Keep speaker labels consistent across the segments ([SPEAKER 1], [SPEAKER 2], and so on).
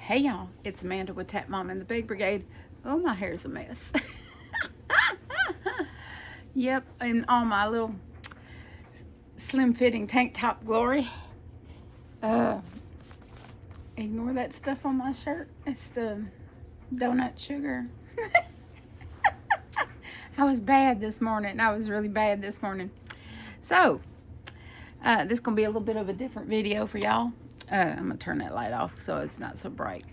[SPEAKER 1] Hey y'all, it's Amanda with Tap Mom and the Big Brigade. Oh, my hair's a mess. Yep, in all my little slim fitting tank top glory. Ignore that stuff on my shirt. It's the donut sugar. I was bad this morning. I was really bad this morning. So, this is going to be a little bit of a different video for y'all. I'm going to turn that light off so it's not so bright.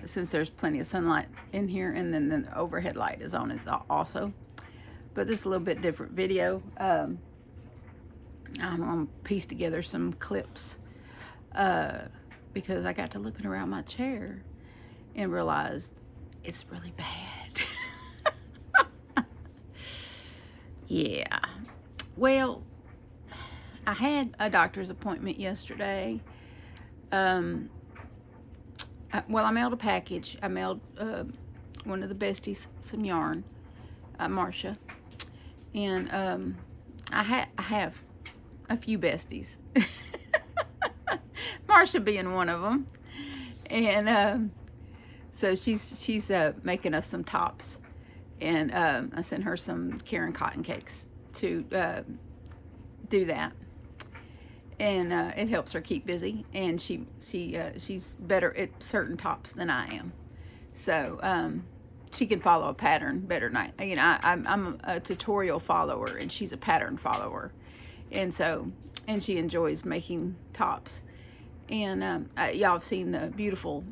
[SPEAKER 1] Since there's plenty of sunlight in here, and then the overhead light is on also. But this is a little bit different video. I'm going to piece together some clips because I got to looking around my chair and realized it's really bad. Yeah. Well, I had a doctor's appointment yesterday. Well, I mailed a package. I mailed one of the besties some yarn, Marcia, and I have a few besties. Marcia being one of them, and so she's making us some tops, and I sent her some Karen cotton cakes to do that. And it helps her keep busy, and she's better at certain tops than I am, so she can follow a pattern better than I'm a tutorial follower, and she's a pattern follower, and she enjoys making tops. And y'all have seen the beautiful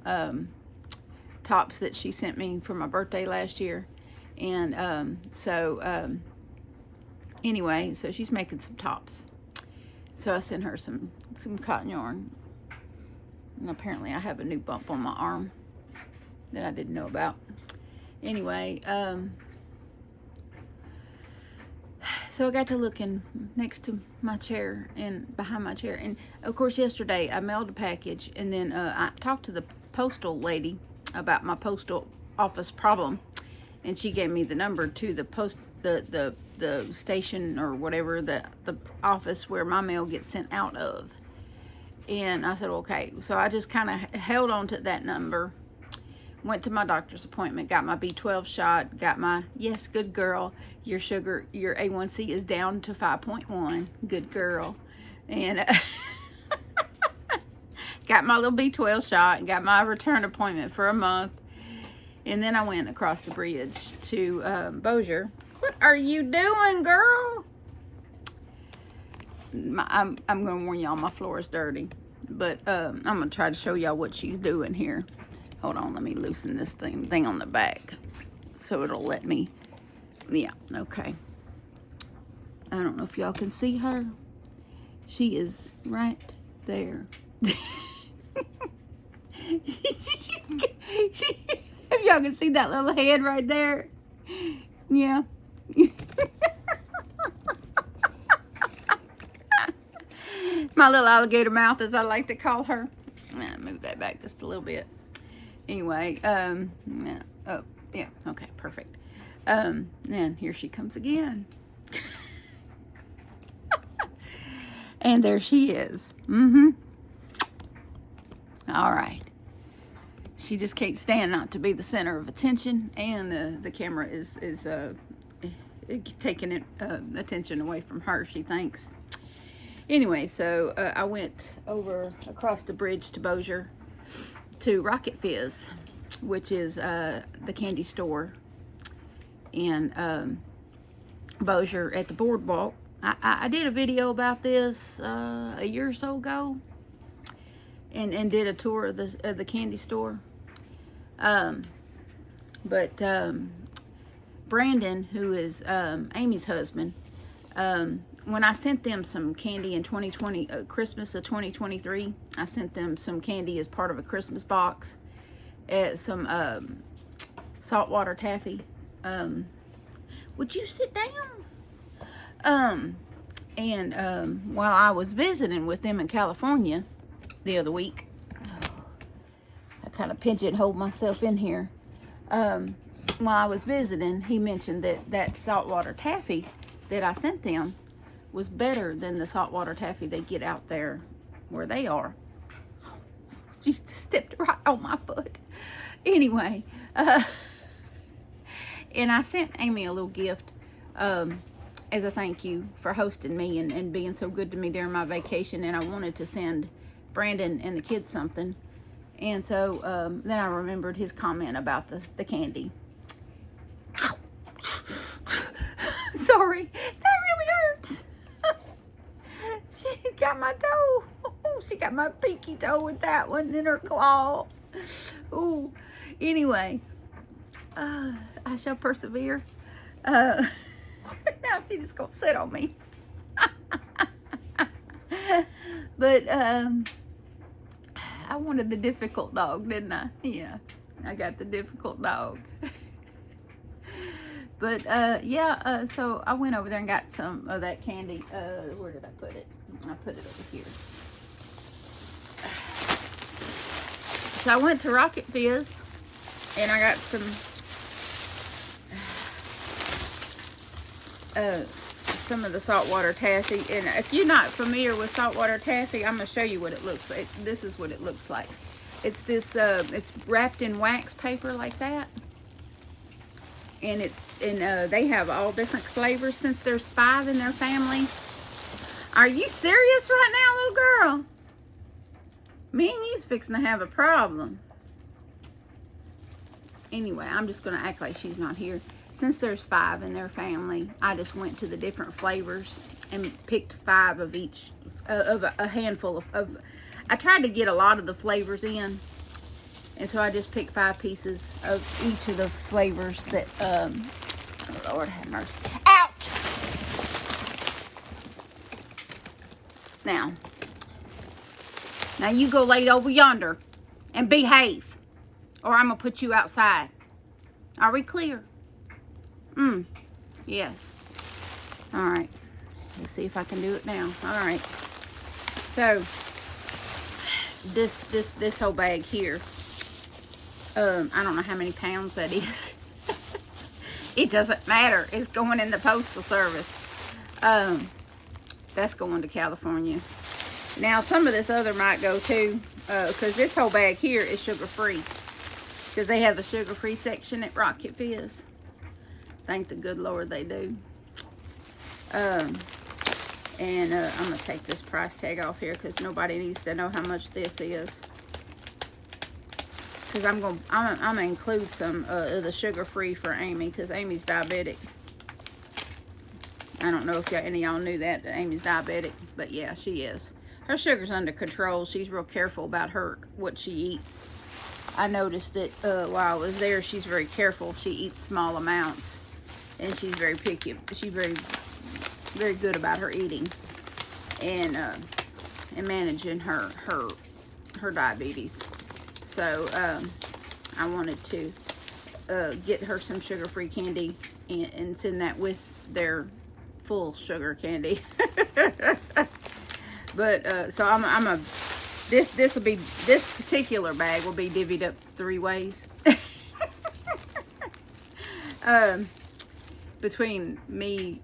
[SPEAKER 1] tops that she sent me for my birthday last year, and anyway, so she's making some tops. So I sent her some cotton yarn, and apparently I have a new bump on my arm that I didn't know about. Anyway, so I got to looking next to my chair and behind my chair, and of course yesterday I mailed a package, and then I talked to the postal lady about my postal office problem, and she gave me the number to the station or whatever, the office where my mail gets sent out of. And I said, okay. So I just kind of held on to that number, went to my doctor's appointment, got my B12 shot, got my, yes, good girl, your sugar, your A1C is down to 5.1, good girl. And got my little B12 shot, and got my return appointment for a month. And then I went across the bridge to Bossier. What are you doing, girl? I'm going to warn y'all, my floor is dirty. But I'm going to try to show y'all what she's doing here. Hold on, let me loosen this thing on the back so it'll let me. Yeah, okay. I don't know if y'all can see her. She is right there. If y'all can see that little head right there. Yeah. My little alligator mouth, as I like to call her. Move that back just a little bit. Anyway, yeah. Oh, yeah, okay, perfect. And here she comes again. And there she is. All right. She just can't stand not to be the center of attention, and the camera is taking attention away from her, she thinks. Anyway, so I went over across the bridge to Bossier to Rocket Fizz, which is the candy store in Bossier at the boardwalk. I did a video about this a year or so ago, and did a tour of the candy store. But Brandon, who is Amy's husband, when I sent them some candy in 2020, Christmas of 2023, I sent them some candy as part of a Christmas box, some saltwater taffy. Would you sit down? While I was visiting with them in California the other week, I kind of pigeonholed myself in here. While I was visiting, he mentioned that saltwater taffy that I sent them was better than the saltwater taffy they get out there where they are. She stepped right on my foot. Anyway, and I sent Amy a little gift as a thank you for hosting me and being so good to me during my vacation. And I wanted to send Brandon and the kids something. And so then I remembered his comment about the candy. Ow. Sorry, that really hurts. She got my toe. She got my pinky toe with that one in her claw. Ooh. Anyway, I shall persevere. Now she just gonna sit on me. But I wanted the difficult dog, didn't I? Yeah, I got the difficult dog. But yeah, so I went over there and got some of that candy. Where did I put it? I put it over here. So I went to Rocket Fizz and I got some of the saltwater taffy. And if you're not familiar with saltwater taffy, I'm gonna show you what it looks like. This is what it looks like. It's this it's wrapped in wax paper like that, and they have all different flavors. Since there's 5 in their family. Are you serious right now, little girl? Me and you's fixing to have a problem. Anyway, I'm just gonna act like she's not here. Since there's 5 in their family, I just went to the different flavors and picked 5 of each, of a handful of I tried to get a lot of the flavors in. And so I just picked 5 pieces of each of the flavors that, oh Lord have mercy. Ouch! Now you go lay over yonder and behave, or I'm gonna put you outside. Are we clear? Yes. All right. Let's see if I can do it now. All right. So this whole bag here. I don't know how many pounds that is. It doesn't matter. It's going in the postal service. That's going to California. Now some of this other might go too, because this whole bag here is sugar-free. Because they have a sugar-free section at Rocket Fizz. Thank the good Lord they do. I'm going to take this price tag off here because nobody needs to know how much this is. Because I'm gonna include some of the sugar-free for Amy, because Amy's diabetic. I don't know if any of y'all knew that Amy's diabetic, but yeah, she is. Her sugar's under control. She's real careful about what she eats. I noticed it while I was there. She's very careful. She eats small amounts, and she's very picky. She's very good about her eating and managing her diabetes. So I wanted to get her some sugar-free candy and send that with their full sugar candy. But so this particular bag will be divvied up 3 ways between me,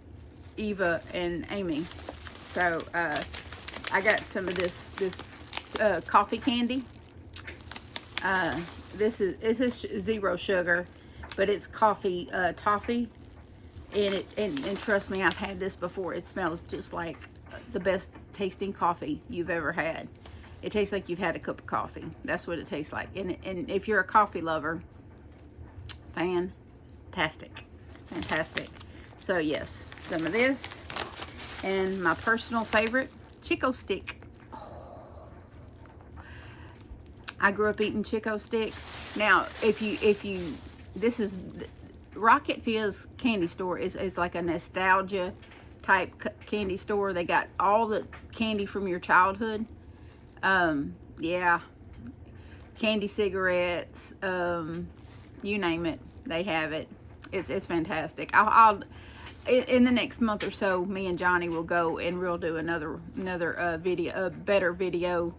[SPEAKER 1] Eva, and Amy. So I got some of this coffee candy. This is 0 sugar, but it's coffee toffee, and trust me, I've had this before. It smells just like the best tasting coffee you've ever had. It tastes like you've had a cup of coffee. That's what it tastes like. And if you're a coffee lover, fantastic. So yes, some of this, and my personal favorite, Chico stick. I grew up eating Chico sticks. Now, this is Rocket Fizz candy store is like a nostalgia type candy store. They got all the candy from your childhood. Yeah, candy cigarettes, you name it, they have it. It's fantastic. I'll in the next month or so, me and Johnny will go and we'll do another video, a better video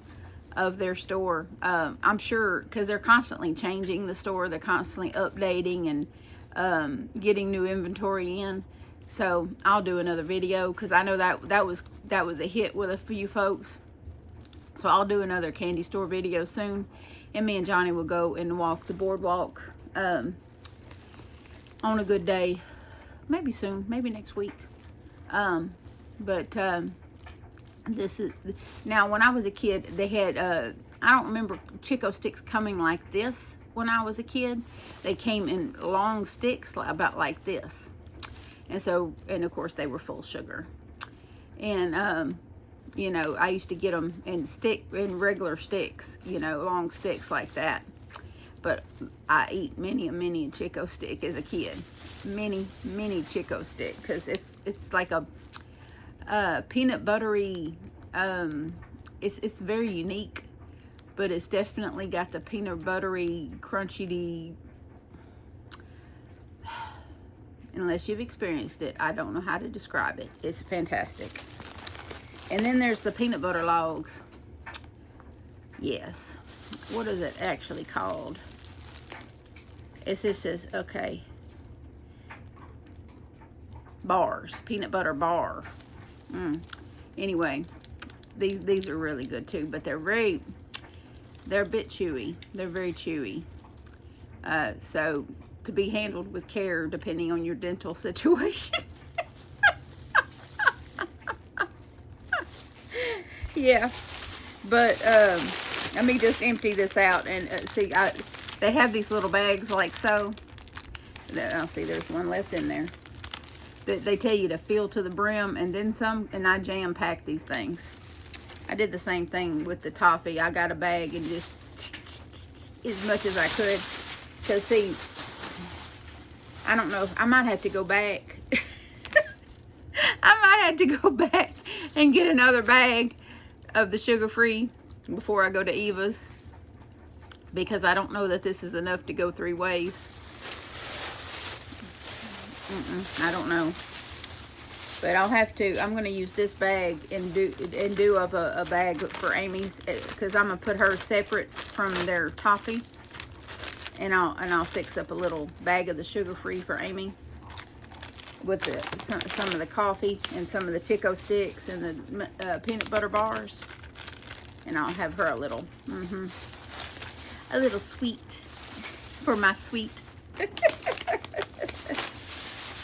[SPEAKER 1] of their store. I'm sure, because they're constantly changing the store, they're constantly updating and getting new inventory in. So I'll do another video, because I know that was a hit with a few folks. So I'll do another candy store video soon, and me and Johnny will go and walk the boardwalk on a good day. Maybe soon, maybe next week. This is, now when I was a kid, they had, I don't remember Chico sticks coming like this when I was a kid. They came in long sticks about like this. And so, and of course they were full sugar. And, you know, I used to get them in regular sticks, you know, long sticks like that. But I eat many a Chico stick as a kid. Many Chico stick, because it's like a peanut buttery, it's very unique, but it's definitely got the peanut buttery, crunchy, unless you've experienced it, I don't know how to describe it. It's fantastic. And then there's the peanut butter logs. Yes. What is it actually called? It just says, okay, bars, peanut butter bar. Anyway, these are really good too, but they're a bit chewy. They're very chewy. So to be handled with care depending on your dental situation. Yeah, but let me just empty this out and see. They have these little bags like so. I'll see. There's one left in there. They tell you to fill to the brim and then some, and I jam pack these things. I did the same thing with the toffee. I got a bag and just as much as I could. Because see, I don't know, I might have to go back. I might have to go back and get another bag of the sugar-free before I go to Eva's, because I don't know that this is enough to go 3 ways. I don't know, but I'll have to. I'm going to use this bag and do up a bag for Amy's, because I'm going to put her separate from their toffee, and I'll fix up a little bag of the sugar-free for Amy with some of the coffee and some of the Chico sticks and the peanut butter bars, and I'll have her a little sweet for my sweet.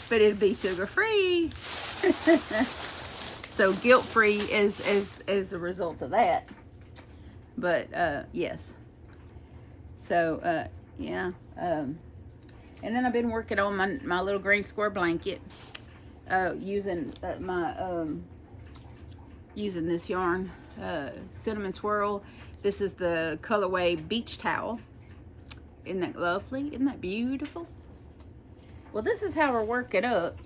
[SPEAKER 1] But it'll be sugar-free. So guilt-free is the result of that. But yes. So yeah. And then I've been working on my little green square blanket, using using this yarn, Cinnamon Swirl. This is the colorway Beach Towel. Isn't that lovely? Isn't that beautiful? Well, this is how we're working up.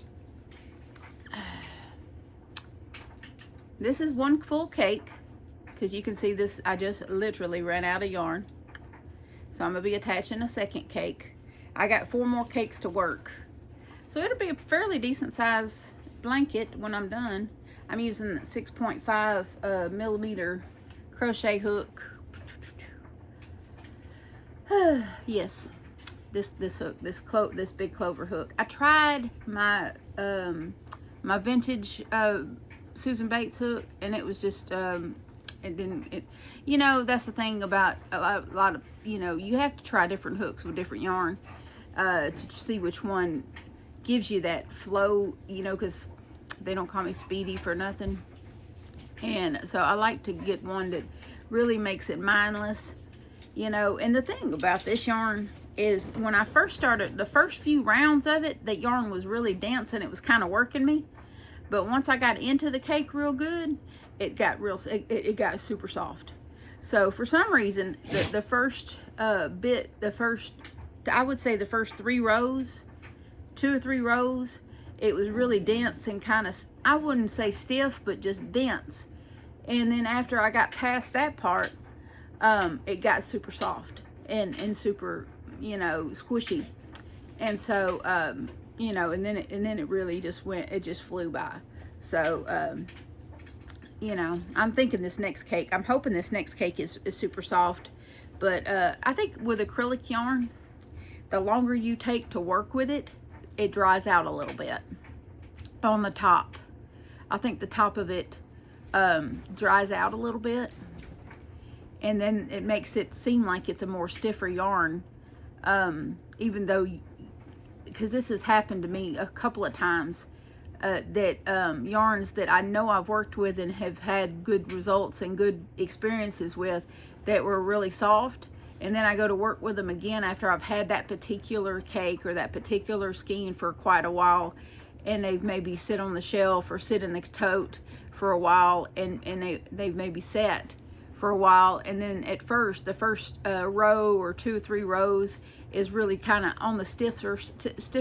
[SPEAKER 1] This is one full cake, because you can see this, I just literally ran out of yarn. So I'm going to be attaching a second cake. I got 4 more cakes to work. So it'll be a fairly decent size blanket when I'm done. I'm using 6.5 millimeter crochet hook. Yes. This hook, this big clover hook. I tried my my vintage Susan Bates hook, and it was just you know, that's the thing about a lot of, you know, you have to try different hooks with different yarn to see which one gives you that flow, you know, because they don't call me Speedy for nothing. And so I like to get one that really makes it mindless, you know. And the thing about this yarn is, when I first started, the first few rounds of it, the yarn was really dense and it was kind of working me. But once I got into the cake real good, it got it got super soft. So for some reason, the first I would say the first 3 rows, 2 or 3 rows, it was really dense and kind of, I wouldn't say stiff, but just dense. And then after I got past that part, it got super soft and super, you know, squishy. And so, you know, and then it really just it just flew by. So, you know, I'm thinking this next cake, I'm hoping this next cake is super soft. But I think with acrylic yarn, the longer you take to work with it, it dries out a little bit on the top. I think the top of it dries out a little bit. and then it makes it seem like it's a more stiffer yarn, even though, because this has happened to me a couple of times, that yarns that I know I've worked with and have had good results and good experiences with, that were really soft, and then I go to work with them again after I've had that particular cake or that particular skein for quite a while, and they've maybe sit on the shelf or sit in the tote for a while, and they've maybe sat for a while, and then at first, the first row or 2 or 3 rows is really kind of on the stiffer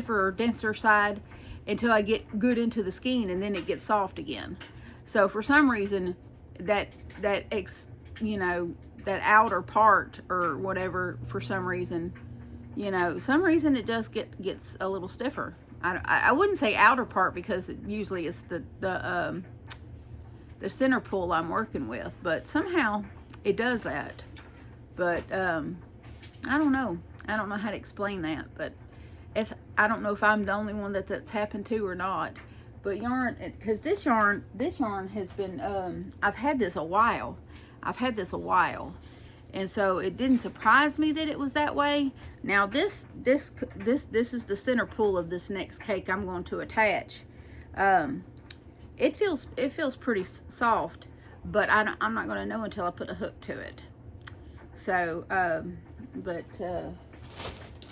[SPEAKER 1] or denser side until I get good into the skein, and then it gets soft again. So for some reason, that outer part or whatever, for some reason, it just gets a little stiffer. I wouldn't say outer part, because usually it's the center pull I'm working with, but somehow it does that. But I don't know how to explain that, but I don't know if I'm the only one that's happened to or not. But yarn, because this yarn has been, I've had this a while, and so it didn't surprise me that it was that way. Now this is the center pull of this next cake I'm going to attach. It feels pretty soft, but I'm not going to know until I put a hook to it. So,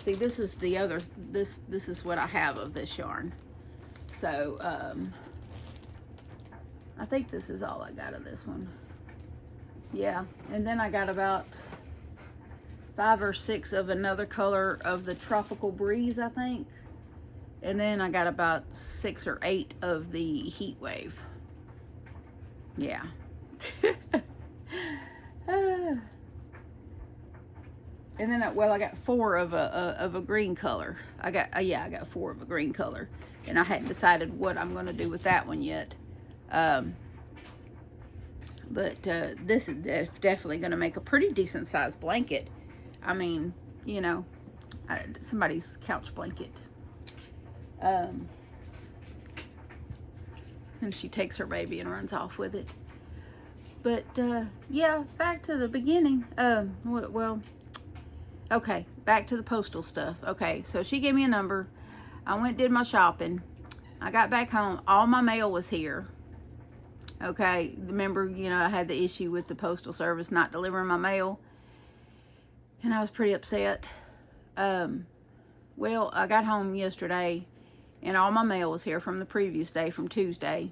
[SPEAKER 1] see, this is the other, this is what I have of this yarn. So, I think this is all I got of this one. Yeah, and then I got about 5 or 6 of another color of the Tropical Breeze, I think. And then I got about 6 or 8 of the Heat Wave. Yeah. And then, I got 4 of a green color. I got 4 of a green color, and I hadn't decided what I'm going to do with that one yet. But this is definitely going to make a pretty decent sized blanket. I mean, somebody's couch blanket. And she takes her baby and runs off with it. But yeah, back to the beginning. Okay, back to the postal stuff. Okay, so she gave me a number. I went and did my shopping. I got back home. All my mail was here. Okay, remember, I had the issue with the postal service not delivering my mail, and I was pretty upset. Well, I got home yesterday, and all my mail was here from the previous day, from Monday.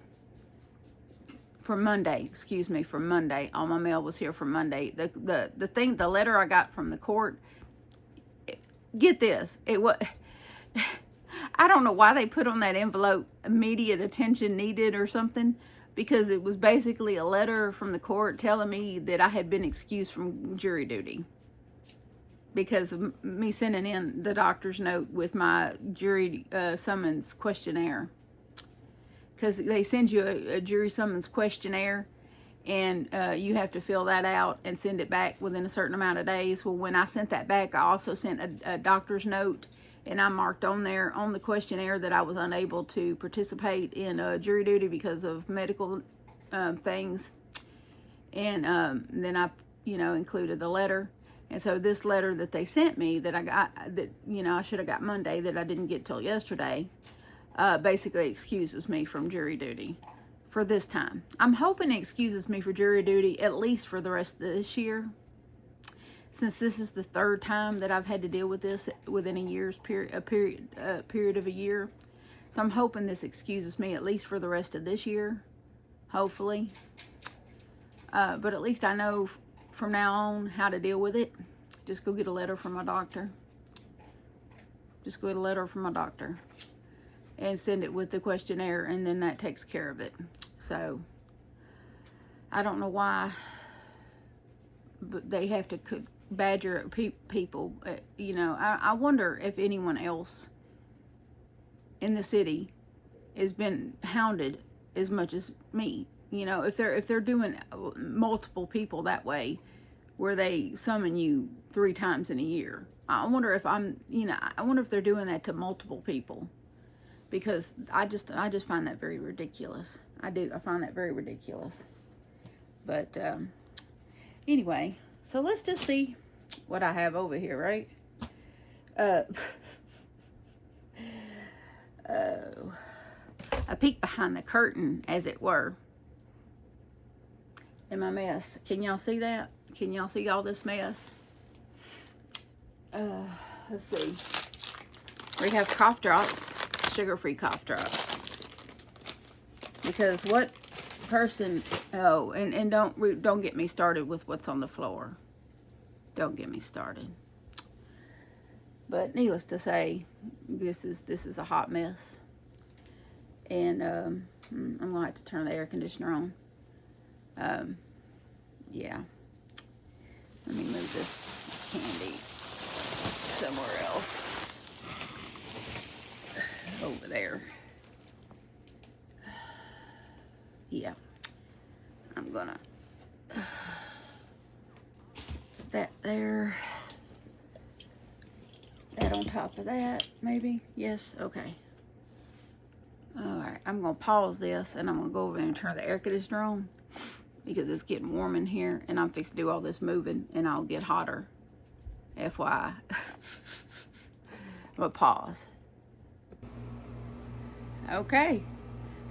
[SPEAKER 1] All my mail was here from Monday. The letter I got from the court, get this, it was, I don't know why they put on that envelope immediate attention needed or something, because it was basically a letter from the court telling me that I had been excused from jury duty because of me sending in the doctor's note with my jury summons questionnaire. Because they send you a jury summons questionnaire, and you have to fill that out and send it back within a certain amount of days. Well, when I sent that back, I also sent a doctor's note, and I marked on there on the questionnaire that I was unable to participate in jury duty because of medical things. And then I, included the letter. And so this letter that they sent me that I got, that, I should have got Monday, that I didn't get till yesterday, basically excuses me from jury duty for this time. I'm hoping it excuses me for jury duty at least for the rest of this year, since this is the 3rd time that I've had to deal with this within a year's period of a year. So I'm hoping this excuses me at least for the rest of this year, hopefully. But at least I know from now on how to deal with it. Just go get a letter from my doctor. And send it with the questionnaire, and then that takes care of it. So I don't know why, but they have to badger people. I wonder if anyone else in the city has been hounded as much as me. If they're doing multiple people that way, where they summon you 3 times in a year. I wonder if I wonder if they're doing that to multiple people. Because I just find that very ridiculous. I find that very ridiculous. But anyway, So let's just see what I have over here, right? I peeked behind the curtain, as it were, in my mess. Can y'all see that? Can y'all see all this mess? Let's see. We have cough drops, sugar-free cough drops. Because what person? Oh, and don't get me started with what's on the floor. Don't get me started. But needless to say, this is a hot mess. And I'm gonna have to turn the air conditioner on. Yeah. Let me move this candy somewhere else. Over there. Yeah. I'm gonna that there. That on top of that, maybe? Yes, okay. Alright, I'm gonna pause this and I'm gonna go over and turn the air conditioner on because it's getting warm in here and I'm fixing to do all this moving and I'll get hotter. FYI. I'm gonna pause. Okay.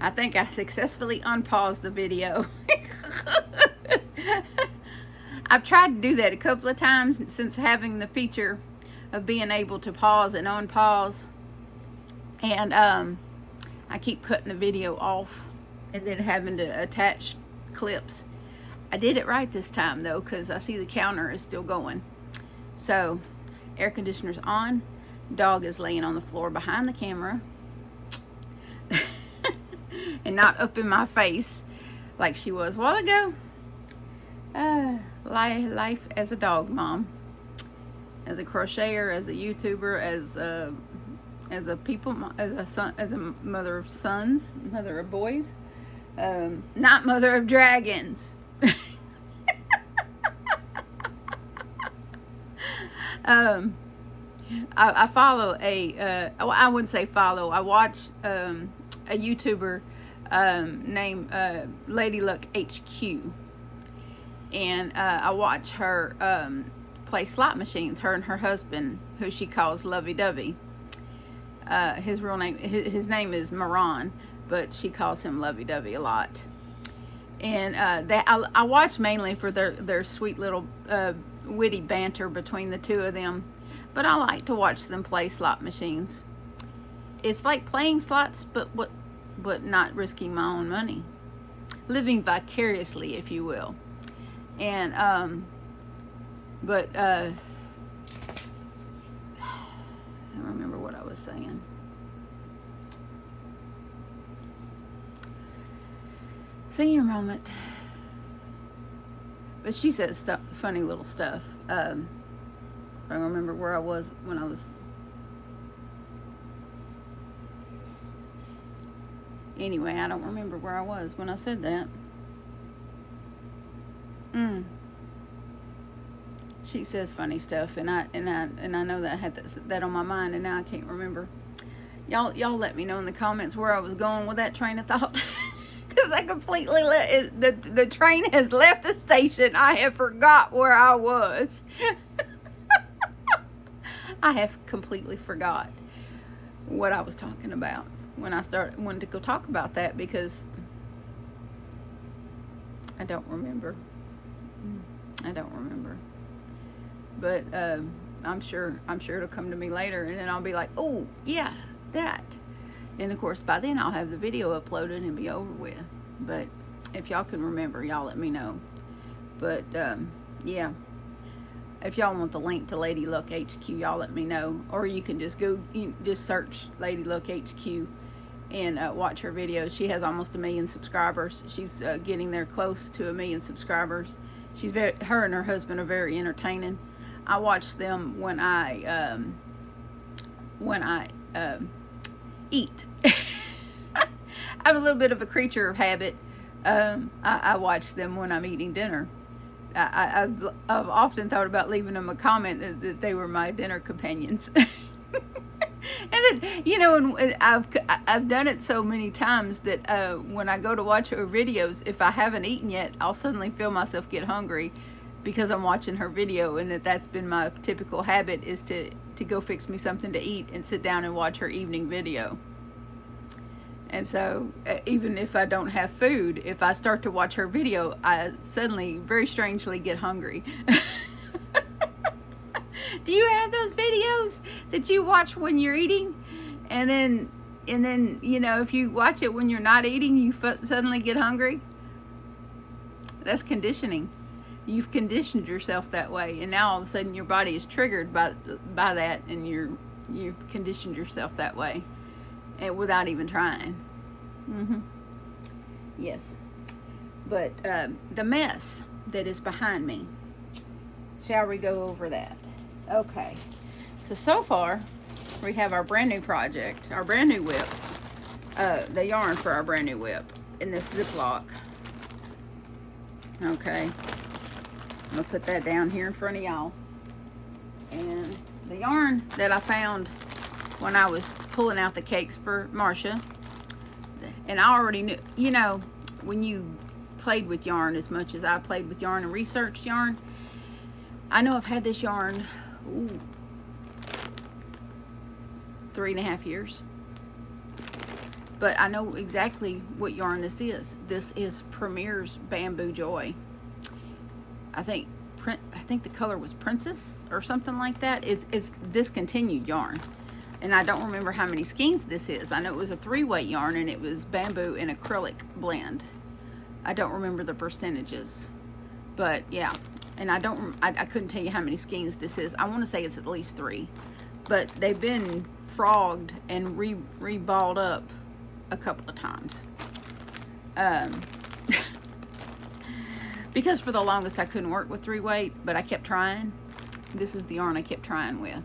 [SPEAKER 1] I think I successfully unpaused the video. I've tried to do that a couple of times since having the feature of being able to pause and unpause. And I keep cutting the video off and then having to attach clips. I did it right this time though, because I see the counter is still going. So, air conditioner's on. Dog is laying on the floor behind the camera. And not up in my face like she was a while ago. Life as a dog mom. As a crocheter, as a YouTuber, as a mother of sons, mother of boys, not mother of dragons. I follow I wouldn't say follow. I watch a YouTuber named Lady Luck HQ, and I watch her play slot machines. Her and her husband, who she calls Lovey Dovey. His real name, his name is Moran, but she calls him Lovey Dovey a lot. And I watch mainly for their sweet little witty banter between the two of them. But I like to watch them play slot machines. It's like playing slots, but not risking my own money. Living vicariously, if you will. And I don't remember what I was saying. Senior moment. But she said funny little stuff. I don't remember where I was when I was. Anyway, I don't remember where I was when I said that. She says funny stuff, and I know that I had that on my mind, and now I can't remember. Y'all let me know in the comments where I was going with that train of thought, because I completely the train has left the station. I have forgot where I was. I have completely forgot what I was talking about when I wanted to go talk about that, because I don't remember. I don't remember. But I'm sure it'll come to me later, and then I'll be like, oh yeah, that. And of course by then I'll have the video uploaded and be over with. But if y'all can remember, y'all let me know. But yeah, if y'all want the link to Lady Luck HQ, y'all let me know. Or you can just just search Lady Luck HQ and watch her videos. She has almost 1 million subscribers. She's getting there close to 1 million subscribers. Her and her husband are very entertaining. I watch them when I eat. I'm a little bit of a creature of habit. I watch them when I'm eating dinner. I've often thought about leaving them a comment that they were my dinner companions. And then, you know, and I've done it so many times that when I go to watch her videos, if I haven't eaten yet, I'll suddenly feel myself get hungry, because I'm watching her video, and that's been my typical habit, is to go fix me something to eat and sit down and watch her evening video. And so even if I don't have food, if I start to watch her video, I suddenly, very strangely, get hungry. Do you have those videos that you watch when you're eating, and then you know, if you watch it when you're not eating, you suddenly get hungry? That's conditioning. You've conditioned yourself that way, and now all of a sudden your body is triggered by that, and you've conditioned yourself that way, and without even trying. Yes. But the mess that is behind me, shall we go over that? Okay. So far we have our brand new project, our brand new whip, the yarn for our brand new whip in this Ziploc. Okay, I'm gonna put that down here in front of y'all. And the yarn that I found when I was pulling out the cakes for Marcia, and I already knew, you know, when you played with yarn as much as I played with yarn and researched yarn, I know I've had this yarn 3.5 years, but I know exactly what yarn this is. This is Premier's Bamboo Joy. I think the color was Princess or something like that. It's discontinued yarn, and I don't remember how many skeins this is. I know it was a 3-weight yarn, and it was bamboo and acrylic blend. I don't remember the percentages, but yeah. And I couldn't tell you how many skeins this is. I want to say it's at least 3, but they've been frogged and re-balled up a couple of times. Because for the longest I couldn't work with 3-weight, but I kept trying. This is the yarn I kept trying with.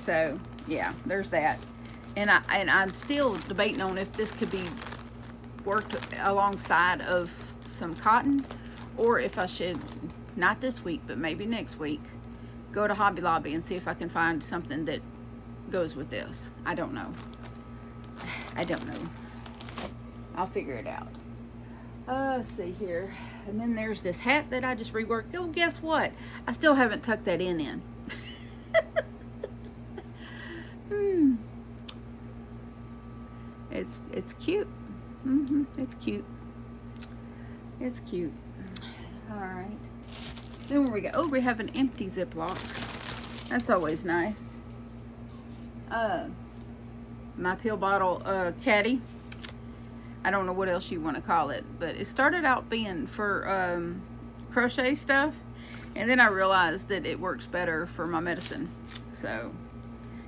[SPEAKER 1] So yeah, there's that. And I'm still debating on if this could be worked alongside of some cotton, or if I should, not this week, but maybe next week, go to Hobby Lobby and see if I can find something that goes with this. I don't know. I'll figure it out. Let's see here. And then there's this hat that I just reworked. Oh, guess what? I still haven't tucked that in. It's cute. It's cute. It's cute. All right. Then where we go? Oh, we have an empty Ziploc. That's always nice. My pill bottle caddy. I don't know what else you want to call it, but it started out being for crochet stuff, and then I realized that it works better for my medicine. So,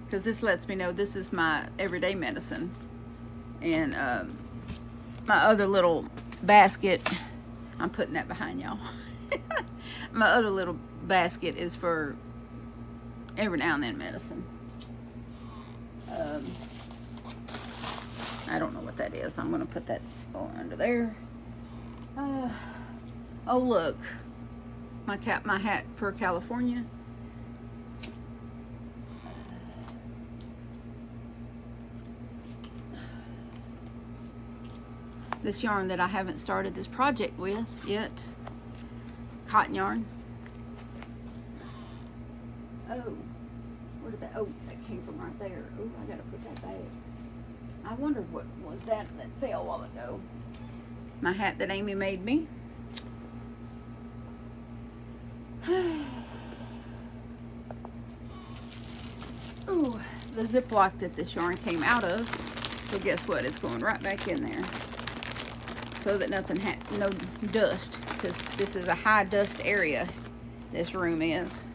[SPEAKER 1] because this lets me know this is my everyday medicine. And my other little basket, I'm putting that behind y'all. My other little basket is for every now and then medicine. I don't know what that is. I'm going to put that under there. Oh, look. My hat for California. This yarn that I haven't started this project with yet. Cotton yarn. Oh, where did that? Oh, that came from right there. Oh, I gotta put that back. I wondered what was that fell a while ago. My hat that Amy made me. Ooh, the Ziploc that this yarn came out of. So guess what? It's going right back in there, so that no dust, because this is a high dust area. This room is.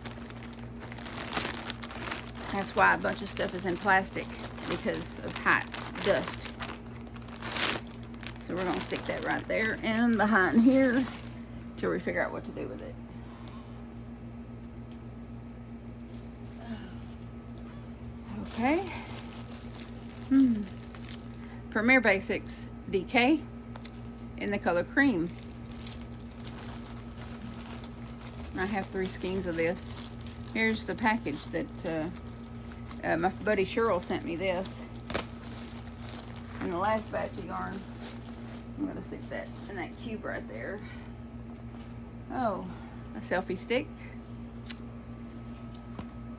[SPEAKER 1] That's why a bunch of stuff is in plastic, because of hot dust. So we're gonna stick that right there and behind here till we figure out what to do with it. Okay. Premier Basics DK in the color cream. I have 3 skeins of this. Here's the package that my buddy Cheryl sent me this. And the last batch of yarn, I'm going to stick that in that cube right there. Oh, a selfie stick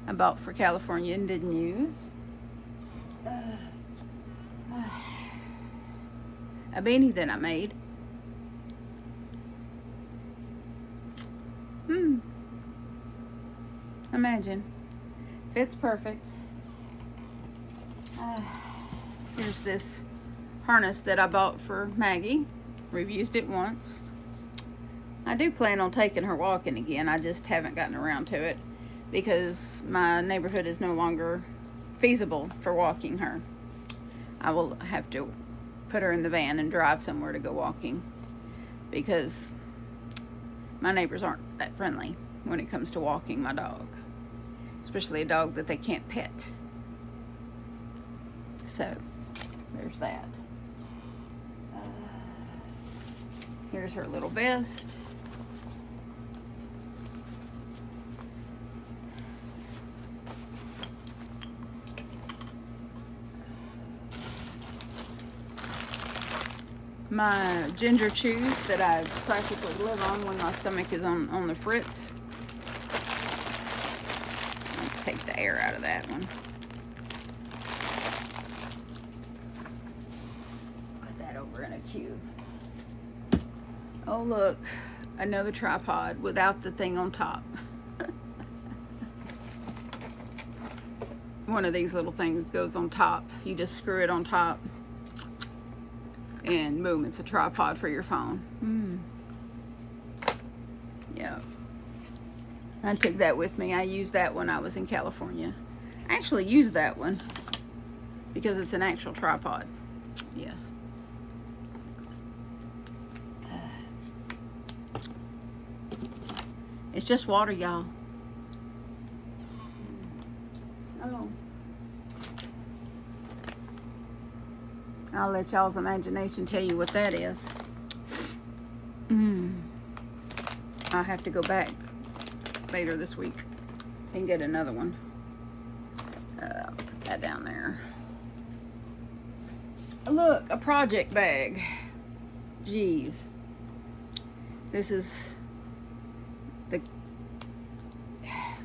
[SPEAKER 1] I bought for California and didn't use. A beanie that I made. Imagine. Fits perfect. Here's this harness that I bought for Maggie. We've used it once. I do plan on taking her walking again. I just haven't gotten around to it because my neighborhood is no longer feasible for walking her. I will have to put her in the van and drive somewhere to go walking because my neighbors aren't that friendly when it comes to walking my dog, especially a dog that they can't pet. So there's that. Here's her little vest. My ginger chews that I practically live on when my stomach is on the fritz. Let's take the air out of that one. Put that over in a cube. Oh look, another tripod without the thing on top. One of these little things goes on top. You just screw it on top. And boom, it's a tripod for your phone. Yeah. I took that with me. I used that when I was in California. I actually used that one because it's an actual tripod. Yes. It's just water, y'all. Oh. I'll let y'all's imagination tell you what that is. I'll have to go back later this week and get another one. Put that down there. Look, a project bag. Jeez. This is the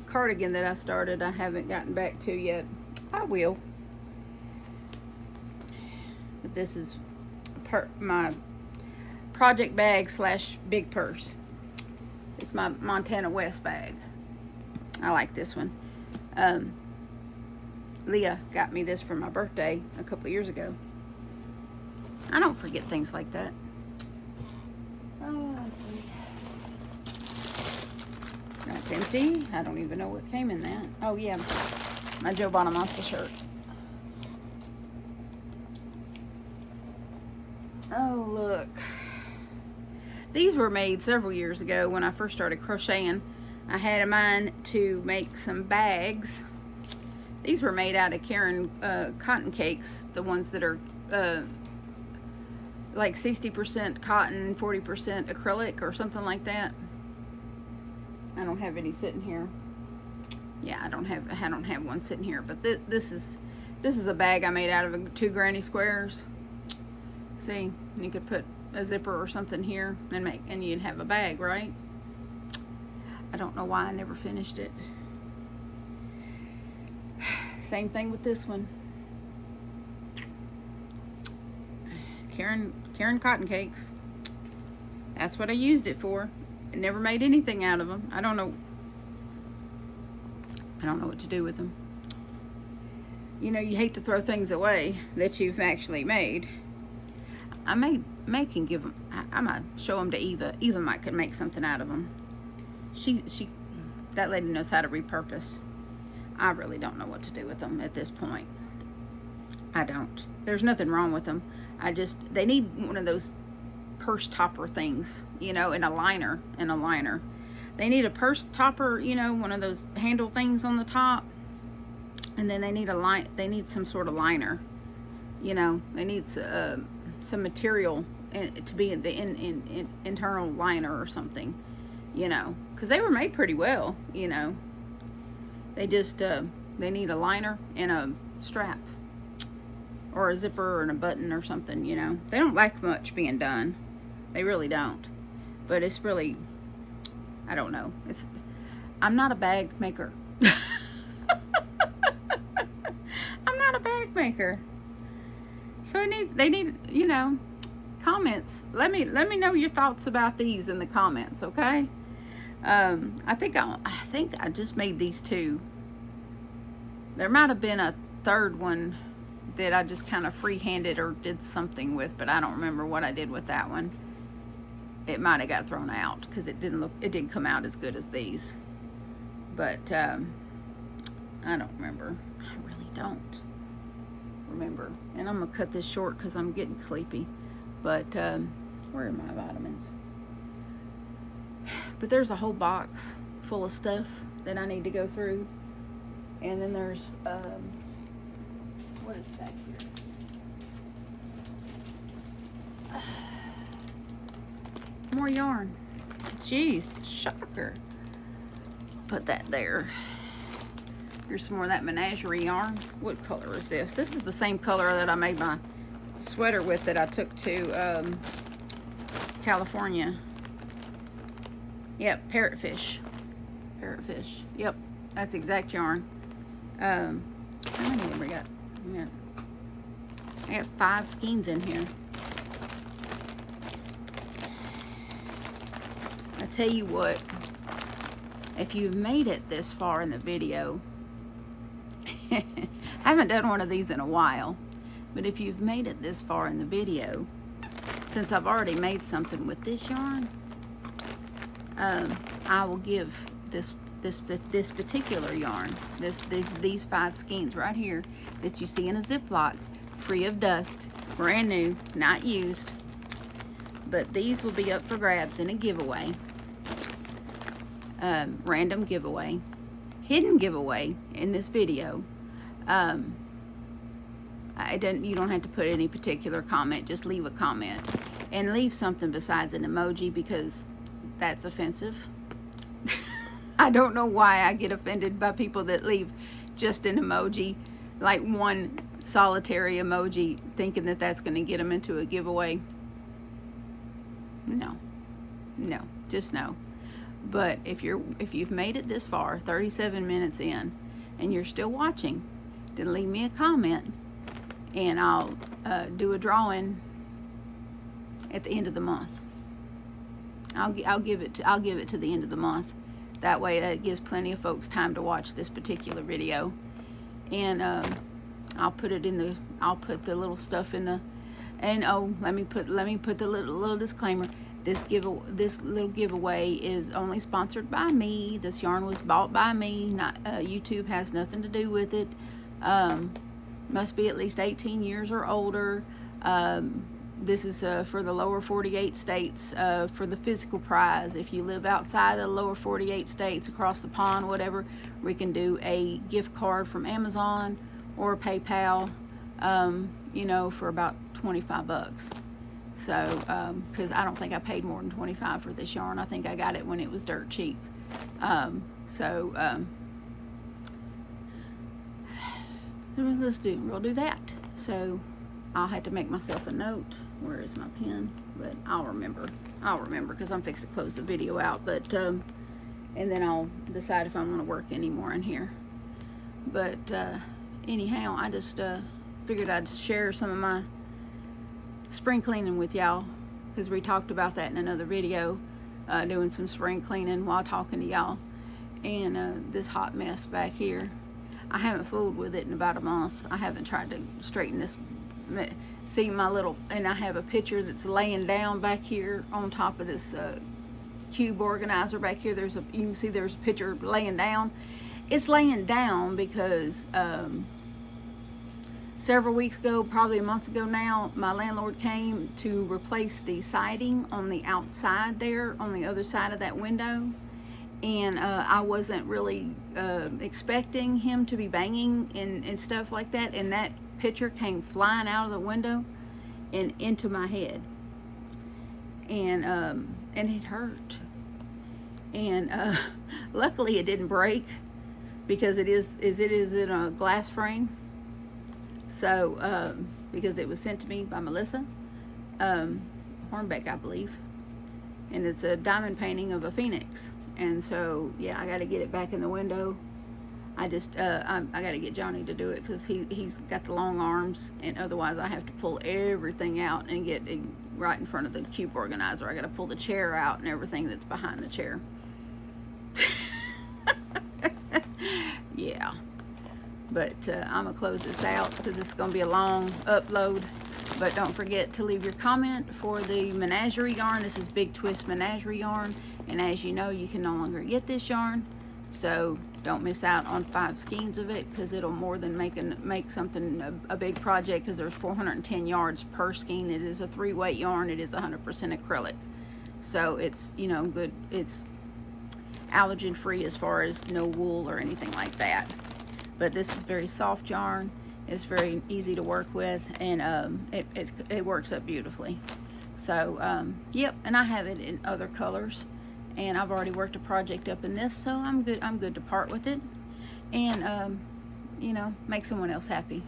[SPEAKER 1] cardigan that I started. I haven't gotten back to yet. I will. But this is my project bag / big purse. It's my Montana West bag. I like this one. Leah got me this for my birthday a couple of years ago. I don't forget things like that. Oh, let's see. That's empty. I don't even know what came in that. Oh yeah, my Joe Bonamassa shirt. Oh, look. These were made several years ago when I first started crocheting. I had in mind to make some bags. These were made out of Karen cotton cakes, the ones that are like 60% cotton, 40% acrylic or something like that. I don't have any sitting here. Yeah, I don't have one sitting here, but this is a bag I made out of 2 granny squares. See, you could put a zipper or something here and you'd have a bag, right? I don't know why I never finished it. Same thing with this one. Karen cotton cakes. That's what I used it for. I never made anything out of them. I don't know what to do with them. You know, you hate to throw things away that you've actually made. I might give them. I might show them to Eva. Eva could make something out of them. That lady knows how to repurpose. I really don't know what to do with them at this point. I don't. There's nothing wrong with them. They need one of those purse topper things, you know, and a liner. They need a purse topper, you know, one of those handle things on the top. And then they need some sort of liner. You know, they need some material to be in the internal liner or something, you know, because they were made pretty well, you know. They just they need a liner and a strap or a zipper and a button or something, you know. They don't like much being done. They really don't. But it's really, I don't know. I'm not a bag maker. I'm not a bag maker. So they need, you know, comments. Let me know your thoughts about these in the comments, okay? I think I just made these two. There might have been a third one that I just kind of freehanded or did something with, but I don't remember what I did with that one. It might have got thrown out because it didn't come out as good as these. But I don't remember. I really don't remember. And I'm gonna cut this short because I'm getting sleepy. But where are my vitamins? But there's a whole box full of stuff that I need to go through. And then there's what is back here? More yarn. Jeez, shocker. Put that there. Here's some more of that menagerie yarn. What color is this? This is the same color that I made my sweater with that I took to California. Yep, parrotfish. Parrotfish. Yep, that's exact yarn. How many have we got? Yeah. I got 5 skeins in here. I tell you what, if you've made it this far in the video, I haven't done one of these in a while, but if you've made it this far in the video, since I've already made something with this yarn, I will give this particular yarn, these 5 skeins right here that you see in a Ziploc, free of dust, brand new, not used, but these will be up for grabs in a giveaway, random giveaway, hidden giveaway in this video. You don't have to put any particular comment, just leave a comment and leave something besides an emoji because that's offensive. I don't know why I get offended by people that leave just an emoji, like one solitary emoji, thinking that that's going to get them into a giveaway. No, just no. But if you've made it this far, 37 minutes in, and you're still watching, then leave me a comment, and I'll do a drawing at the end of the month. I'll give it to the end of the month. That way, that gives plenty of folks time to watch this particular video, and I'll put the little stuff in the. And oh, let me put the little disclaimer. This little giveaway is only sponsored by me. This yarn was bought by me. Not YouTube has nothing to do with it. Must be at least 18 years or older. This is for the lower 48 states, for the physical prize. If you live outside of the lower 48 states, across the pond, whatever, we can do a gift card from Amazon or PayPal, you know, for about 25 bucks. So, because I don't think I paid more than 25 for this yarn. I think I got it when it was dirt cheap. We'll do that. So I'll have to make myself a note. Where is my pen? But I'll remember because I'm fixing to close the video out. But and then I'll decide if I'm going to work any more in here. But anyhow, I just figured I'd share some of my spring cleaning with y'all, because we talked about that in another video, doing some spring cleaning while talking to y'all. And this hot mess back here, I haven't fooled with it in about a month. I haven't tried to straighten this. See my little, and I have a picture that's laying down back here on top of this cube organizer back here. You can see there's a picture laying down. It's laying down because several weeks ago, probably a month ago now, my landlord came to replace the siding on the outside there, on the other side of that window. And I wasn't really expecting him to be banging and stuff like that. And that picture came flying out of the window and into my head. And it hurt. And luckily it didn't break, because it is in a glass frame. So, because it was sent to me by Melissa Hornbeck, I believe. And it's a diamond painting of a phoenix. And so, yeah, I got to get it back in the window. I got to get Johnny to do it because he's got the long arms, and otherwise I have to pull everything out and get it right in front of the cube organizer. I got to pull the chair out and everything that's behind the chair. Yeah. But I'm going to close this out because this is going to be a long upload. But don't forget to leave your comment for the menagerie yarn. This is Big Twist menagerie yarn. And as you know, you can no longer get this yarn. So don't miss out on 5 skeins of it, because it'll more than make something a big project, because there's 410 yards per skein. It is a 3-weight yarn. It is 100% acrylic. So it's, you know, good. It's allergen free as far as no wool or anything like that. But this is very soft yarn. It's very easy to work with, and it works up beautifully. So yep, and I have it in other colors, and I've already worked a project up in this, so I'm good to part with it, and you know, make someone else happy.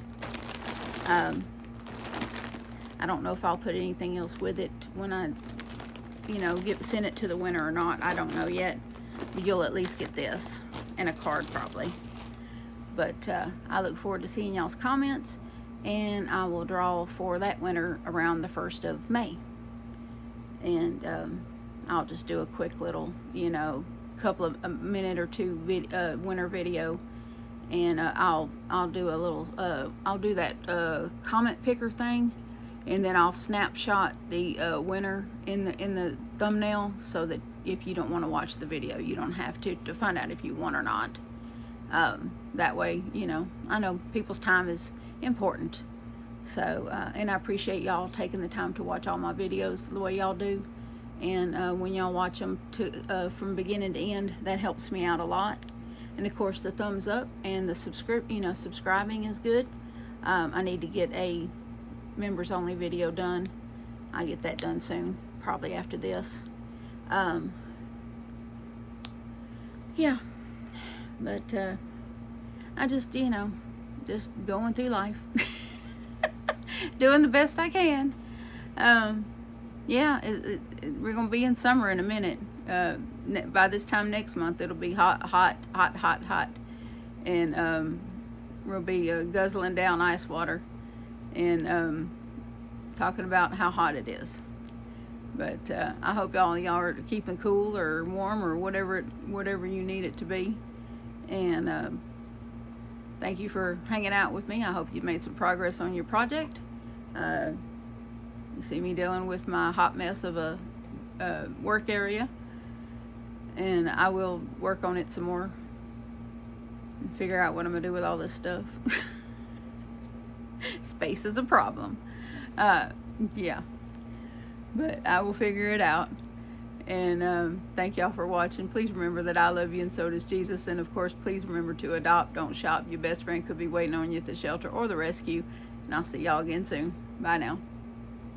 [SPEAKER 1] I don't know if I'll put anything else with it when I, you know, send it to the winner or not. I don't know yet. You'll at least get this and a card probably. But I look forward to seeing y'all's comments, and I will draw for that winner around the 1st of May. And I'll just do a quick little, you know, couple of a minute or two winner video, and I'll do a little I'll do that comment picker thing, and then I'll snapshot the winner in the thumbnail, so that if you don't want to watch the video, you don't have to find out if you won or not. That way, you know, I know people's time is important. So, and I appreciate y'all taking the time to watch all my videos the way y'all do. And when y'all watch them from beginning to end, that helps me out a lot. And of course, the thumbs up and the subscribing is good. I need to get a members only video done. I'll get that done soon, probably after this. Yeah. But I just, you know, just going through life. Doing the best I can. Yeah, we're going to be in summer in a minute. By this time next month, it'll be hot. And we'll be guzzling down ice water and talking about how hot it is. But I hope y'all are keeping cool or warm or whatever you need it to be. And thank you for hanging out with me. I hope you've made some progress on your project. You see me dealing with my hot mess of a work area, and I will work on it some more and figure out what I'm gonna do with all this stuff. Space is a problem. Yeah, but I will figure it out. And thank y'all for watching. Please remember that I love you, and so does Jesus. And of course, please remember to adopt, don't shop. Your best friend could be waiting on you at the shelter or the rescue. And I'll see y'all again soon. Bye now.